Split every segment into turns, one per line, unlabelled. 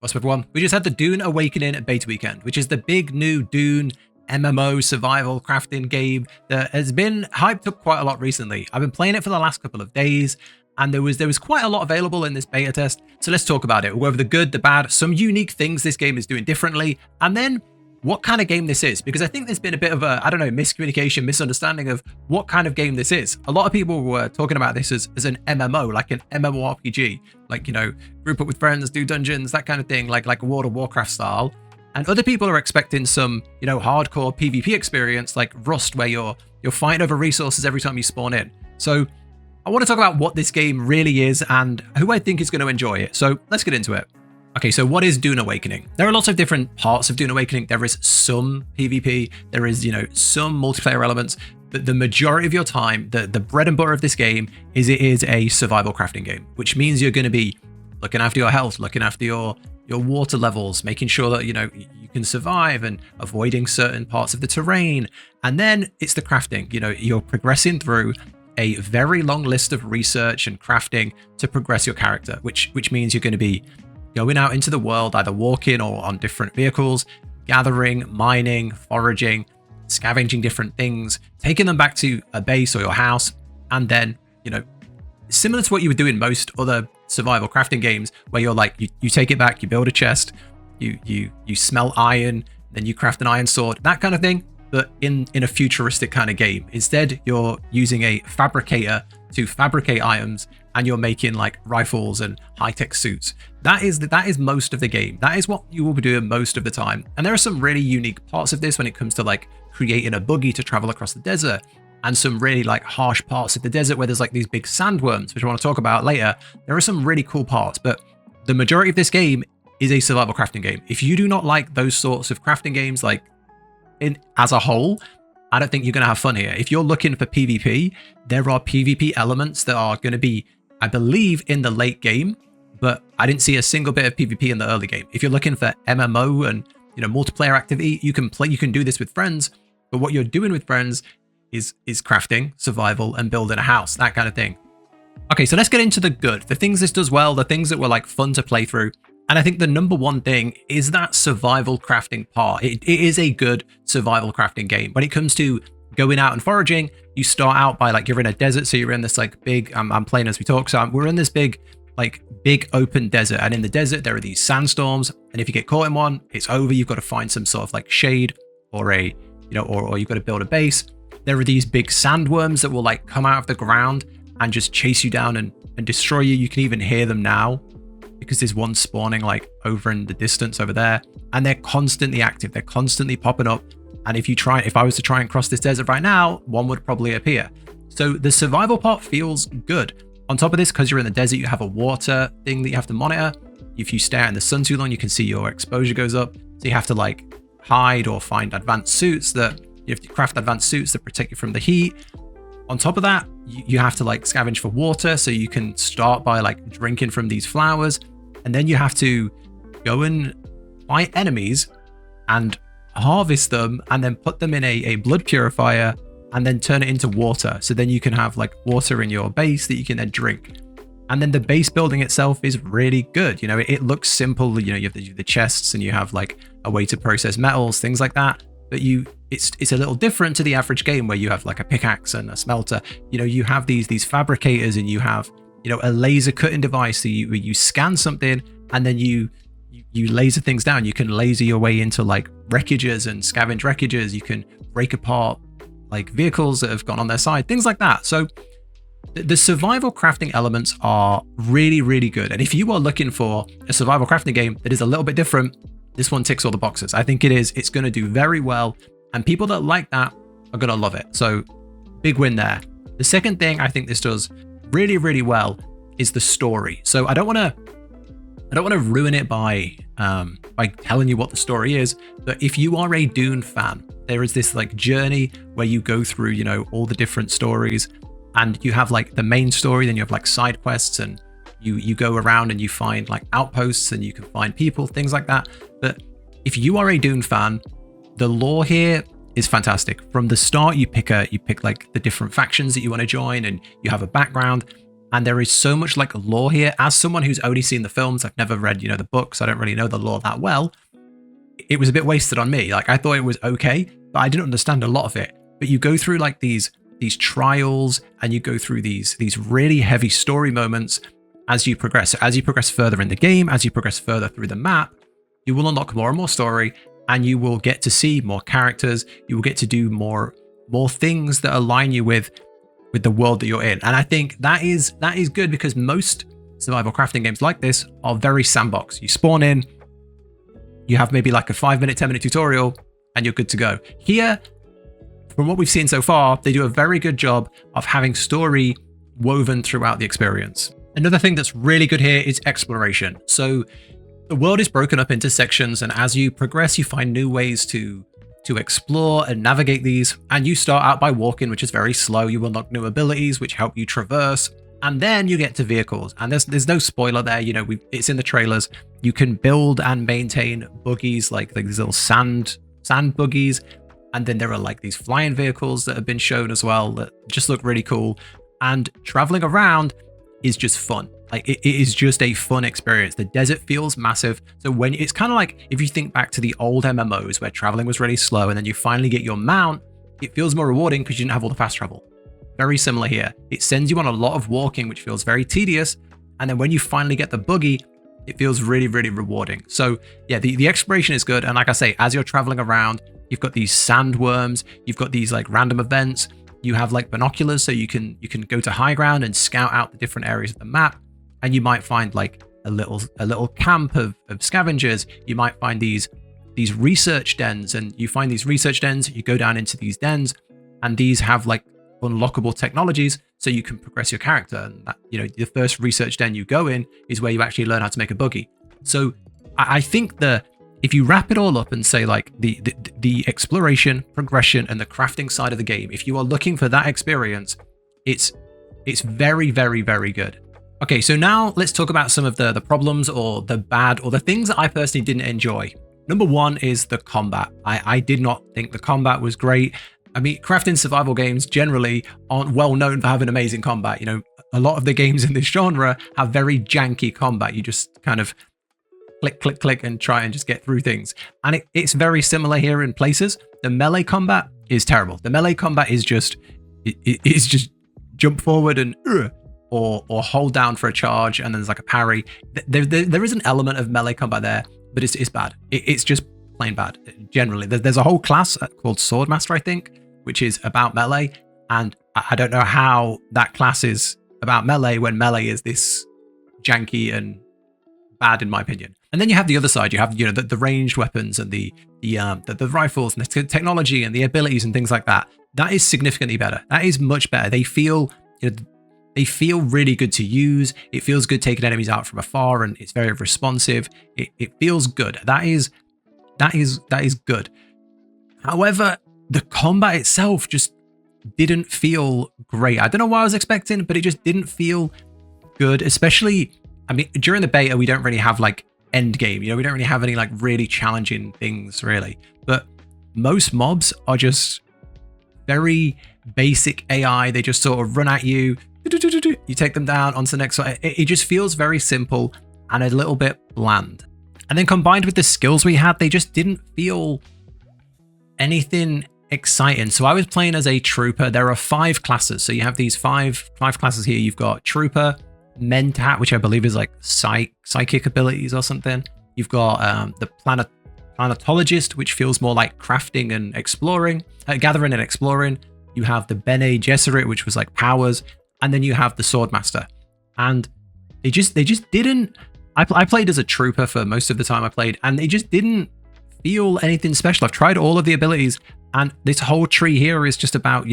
What's up, everyone? We just had the Dune Awakening Beta weekend, which is the big new Dune MMO survival crafting game that has been hyped up quite a lot recently. I've been playing it for the last couple of days, and there was quite a lot available in this beta test. So let's talk about it. We'll go over the good, the bad, some unique things this game is doing differently, and then what kind of game this is, because I think there's been a bit of a, I don't know, miscommunication, misunderstanding of what kind of game this is. A lot of people were talking about this as an MMO, like an MMORPG, like, you know, group up with friends, do dungeons, that kind of thing, like World of Warcraft style. And other people are expecting some, you know, hardcore PvP experience like Rust, where you're fighting over resources every time you spawn in. So I want to talk about what this game really is and who I think is going to enjoy it. So let's get into it. Okay, so what is Dune Awakening? There are lots of different parts of Dune Awakening. There is some PvP, there is, you know, some multiplayer elements, but the majority of your time, the bread and butter of this game is it is a survival crafting game, which means you're going to be looking after your health, looking after your water levels, making sure that, you know, you can survive and avoiding certain parts of the terrain. And then it's the crafting. You know, you're progressing through a very long list of research and crafting to progress your character, which means you're going to be going out into the world, either walking or on different vehicles, gathering, mining, foraging, scavenging different things, taking them back to a base or your house, and then, you know, similar to what you would do in most other survival crafting games, where you're like, you take it back, you build a chest, you smelt iron, then you craft an iron sword, that kind of thing, but in a futuristic kind of game. Instead, you're using a fabricator to fabricate items, and you're making like rifles and high-tech suits. That is most of the game. That is what you will be doing most of the time. And there are some really unique parts of this when it comes to like creating a buggy to travel across the desert, and some really like harsh parts of the desert where there's like these big sandworms, which I want to talk about later. There are some really cool parts, but the majority of this game is a survival crafting game. If you do not like those sorts of crafting games, like as a whole, I don't think you're going to have fun here. If you're looking for PvP, there are PvP elements that are going to be, I believe, in the late game, but I didn't see a single bit of PvP in the early game. If you're looking for MMO and, you know, multiplayer activity, you can do this with friends, but what you're doing with friends is crafting, survival, and building a house, that kind of thing. Okay, so let's get into the good, the things this does well, the things that were like fun to play through. And I think the number one thing is that survival crafting part. It is a good survival crafting game. When it comes to going out and foraging, you start out by like, you're in a desert, so you're in this like big, I'm playing as we talk, so we're in this big open desert, and in the desert there are these sandstorms, and if you get caught in one, it's over. You've got to find some sort of like shade or a, you know, or you've got to build a base. There are these big sandworms that will like come out of the ground and just chase you down and destroy you. You can even hear them now, because there's one spawning like over in the distance over there, and they're constantly active. They're constantly popping up. And if I was to try and cross this desert right now, one would probably appear. So the survival part feels good. On top of this, because you're in the desert, you have a water thing that you have to monitor. If you stare in the sun too long, you can see your exposure goes up. So you have to like hide or find advanced suits you have to craft advanced suits that protect you from the heat. On top of that, you have to like scavenge for water, so you can start by like drinking from these flowers, and then you have to go and fight enemies and harvest them, and then put them in a blood purifier, and then turn it into water. So then you can have like water in your base that you can then drink. And then the base building itself is really good. You know, it looks simple. You know, you have the chests, and you have like a way to process metals, things like that. But it's a little different to the average game where you have like a pickaxe and a smelter. You know, you have these fabricators, and you have, you know, a laser cutting device. So you scan something, and then you laser things down. You can laser your way into like wreckages and scavenge wreckages. You can break apart like vehicles that have gone on their side, things like that. So the survival crafting elements are really, really good. And if you are looking for a survival crafting game that is a little bit different, this one ticks all the boxes. I think it's going to do very well, and people that like that are going to love it. So big win there. The second thing I think this does really, really well is the story. So I don't want to ruin it by telling you what the story is, but if you are a Dune fan, there is this like journey where you go through, you know, all the different stories, and you have like the main story, then you have like side quests, and you go around and you find like outposts, and you can find people, things like that. But if you are a Dune fan, the lore here is fantastic. From the start, you pick like the different factions that you want to join, and you have a background. And there is so much like lore here. As someone who's only seen the films, I've never read, the books. I don't really know the lore that well. It was a bit wasted on me. Like I thought it was okay, but I didn't understand a lot of it. But you go through like these trials, and you go through these really heavy story moments as you progress. So as you progress further in the game, as you progress further through the map, you will unlock more and more story, and you will get to see more characters. You will get to do more things that align you with the world that you're in. And I think that is good, because most survival crafting games like this are very sandbox. You spawn in, you have maybe like a 5-minute, 10-minute tutorial, and you're good to go. Here, from what we've seen so far, they do a very good job of having story woven throughout the experience. Another thing that's really good here is exploration. So the world is broken up into sections, and as you progress, you find new ways to explore and navigate these. And you start out by walking, which is very slow. You unlock new abilities, which help you traverse. And then you get to vehicles. And there's no spoiler there. It's in the trailers. You can build and maintain buggies, like these little sand buggies. And then there are like these flying vehicles that have been shown as well that just look really cool. And traveling around is just fun. Like it is just a fun experience. The desert feels massive. So when it's kind of like, if you think back to the old MMOs where traveling was really slow and then you finally get your mount, it feels more rewarding because you didn't have all the fast travel. Very similar here. It sends you on a lot of walking, which feels very tedious. And then when you finally get the buggy, it feels really, really rewarding. So yeah, the exploration is good. And like I say, as you're traveling around, you've got these sandworms, you've got these like random events. You have like binoculars, so you can go to high ground and scout out the different areas of the map. And you might find like a little camp of scavengers. You might find these research dens, and you find these research dens. You go down into these dens, and these have like unlockable technologies, so you can progress your character. And that, the first research den you go in is where you actually learn how to make a buggy. So I think if you wrap it all up and say like the exploration, progression, and the crafting side of the game, if you are looking for that experience, it's very, very, very good. Okay, so now let's talk about some of the problems or the bad or the things that I personally didn't enjoy. Number one is the combat. I did not think the combat was great. I mean, crafting survival games generally aren't well known for having amazing combat. A lot of the games in this genre have very janky combat. You just kind of click, click, click, and try and just get through things. And it's very similar here in places. The melee combat is terrible. The melee combat is just jump forward and or hold down for a charge, and then there's like a parry. There is an element of melee combat there, but it's bad. It's just plain bad. Generally, there's a whole class called Swordmaster, I think, which is about melee, and I don't know how that class is about melee when melee is this janky and bad, in my opinion. And then you have the other side. You have the ranged weapons and the rifles and the technology and the abilities and things like that. That is significantly better. That is much better. They feel really good to use. It feels good taking enemies out from afar, and it's very responsive. It feels good. That is good. However, the combat itself just didn't feel great. I don't know what I was expecting, but it just didn't feel good. Especially, I mean, during the beta, we don't really have like end game. We don't really have any like really challenging things really. But most mobs are just very basic AI. They just sort of run at you. You take them down onto the next one. It just feels very simple and a little bit bland. And then combined with the skills we had, they just didn't feel anything exciting. So I was playing as a trooper. There are 5 classes. So you have these five classes here. You've got trooper, mentat, which I believe is like psychic abilities or something. You've got the planetologist, which feels more like crafting and exploring, gathering and exploring. You have the Bene Gesserit, which was like powers. And then you have the Swordmaster. And they just didn't. I played as a trooper for most of the time I played, and they just didn't feel anything special. I've tried all of the abilities, and this whole tree here is just about,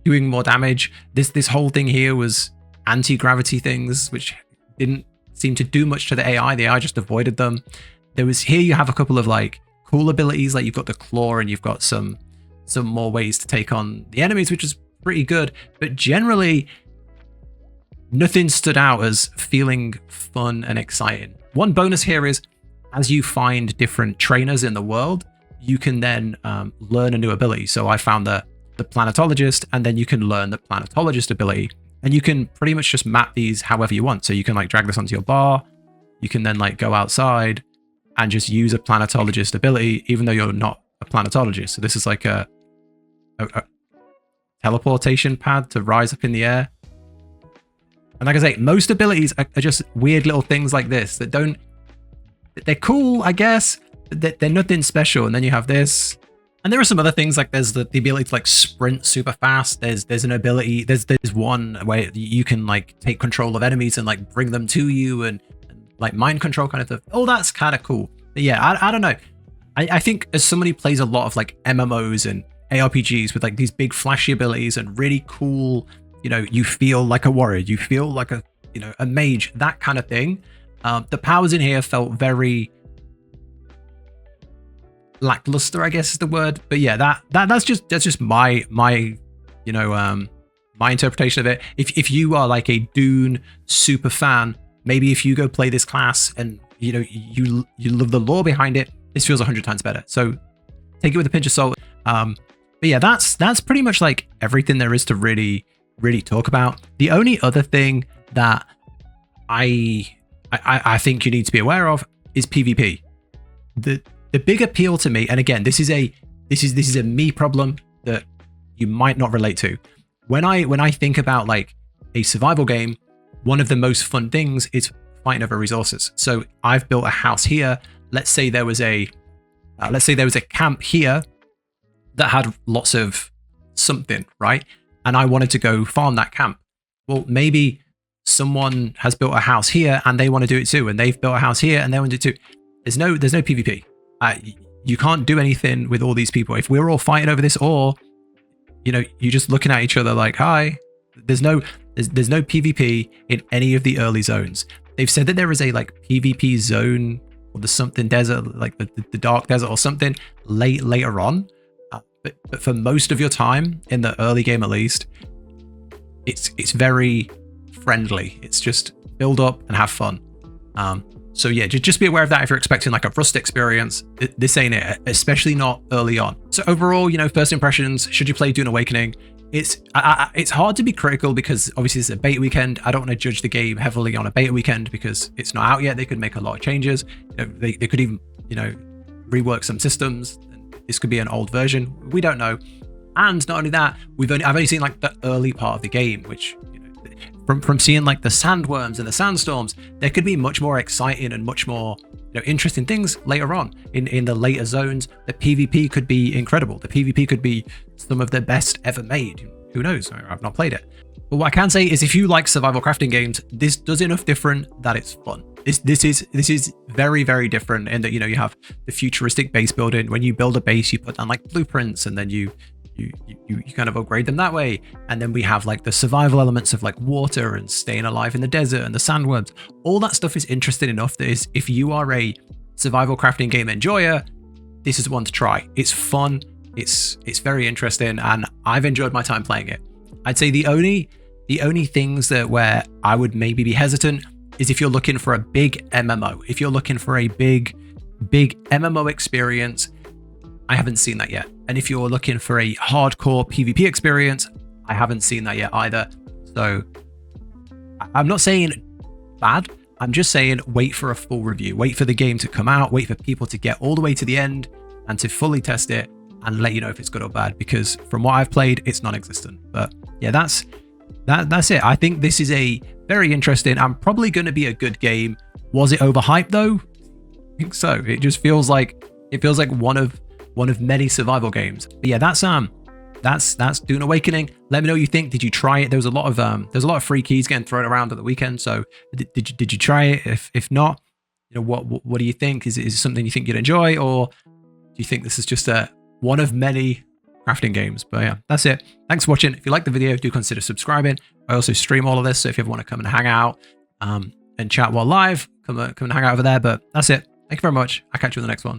doing more damage. This whole thing here was anti-gravity things, which didn't seem to do much to the AI. The AI just avoided them. Here you have a couple of like cool abilities, like you've got the claw and you've got some more ways to take on the enemies, which is pretty good. But generally, nothing stood out as feeling fun and exciting. One bonus here is, as you find different trainers in the world, you can then learn a new ability. So I found the planetologist, and then you can learn the planetologist ability. And you can pretty much just map these however you want. So you can like drag this onto your bar. You can then like go outside and just use a planetologist ability, even though you're not a planetologist. So this is like a teleportation pad to rise up in the air. And like I say, most abilities are just weird little things like this that don't, they're cool, I guess, but they're nothing special. And then you have this. And there are some other things, like there's the ability to like sprint super fast. There's an ability, there's one where you can like take control of enemies and like bring them to you and like mind control kind of stuff. Oh, that's kind of cool. But yeah, I don't know. I think as somebody who plays a lot of like MMOs and ARPGs with like these big flashy abilities and really cool, you know, you feel like a warrior, you feel like a, you know, a mage, that kind of thing. The powers in here felt very lackluster, I guess is the word. But yeah, that's just my you know, my interpretation of it. If you are like a Dune super fan, maybe if you go play this class and you know you love the lore behind it, this feels 100 times better. So take it with a pinch of salt. But yeah, that's pretty much like everything there is to really talk about. The only other thing that I think you need to be aware of is PvP. The big appeal to me, and again, this is a me problem that you might not relate to. When I think about like a survival game, one of the most fun things is fighting over resources. So I've built a house here. Let's say there was a camp here that had lots of something, right? And I wanted to go farm that camp. Well, maybe someone has built a house here and they want to do it too, and they've built a house here and they want to do it too. There's no PvP. You can't do anything with all these people. If we're all fighting over this, or you know, you're just looking at each other like, hi. There's no PvP in any of the early zones. They've said that there is a like PvP zone or the something desert, like the dark desert or something later on. But for most of your time in the early game, at least, it's very friendly. It's just build up and have fun. So yeah, just be aware of that if you're expecting like a Rust experience. This ain't it, especially not early on. So overall, you know, first impressions, should you play Dune Awakening? It's hard to be critical because obviously it's a beta weekend. I don't want to judge the game heavily on a beta weekend because it's not out yet. They could make a lot of changes. You know, they could even, you know, rework some systems. This could be an old version. We don't know. And not only that, I've only seen like the early part of the game, which, you know, from seeing like the sandworms and the sandstorms, there could be much more exciting and much more, you know, interesting things later on in the later zones. The PvP could be incredible. The PvP could be some of the best ever made. Who knows? I've not played it. But what I can say is if you like survival crafting games, this does enough different that it's fun. This is very, very different in that, you know, you have the futuristic base building. When you build a base, you put down like blueprints and then you kind of upgrade them that way. And then we have like the survival elements of like water and staying alive in the desert and the sandworms. All that stuff is interesting enough that if you are a survival crafting game enjoyer, this is one to try. It's fun. It's very interesting, and I've enjoyed my time playing it. I'd say the only things that where I would maybe be hesitant is if you're looking for a big MMO. If you're looking for a big MMO experience, I haven't seen that yet. And if you're looking for a hardcore PvP experience, I haven't seen that yet either. So I'm not saying bad. I'm just saying wait for a full review. Wait for the game to come out. Wait for people to get all the way to the end and to fully test it and let you know if it's good or bad. Because from what I've played, it's non-existent. But yeah, that's it. I think this is a very interesting and probably going to be a good game. Was it overhyped though? I think so. It just feels like one of many survival games. But yeah, that's Dune Awakening. Let me know what you think. Did you try it? There's a lot of free keys getting thrown around at the weekend. So did you try it? If not, you know, what do you think? Is it something you think you'd enjoy, or do you think this is just one of many crafting games? But yeah, that's it. Thanks for watching. If you like the video, do consider subscribing. I also stream all of this, so if you ever want to come and hang out and chat while live, come and hang out over there. But that's it. Thank you very much. I'll catch you in the next one.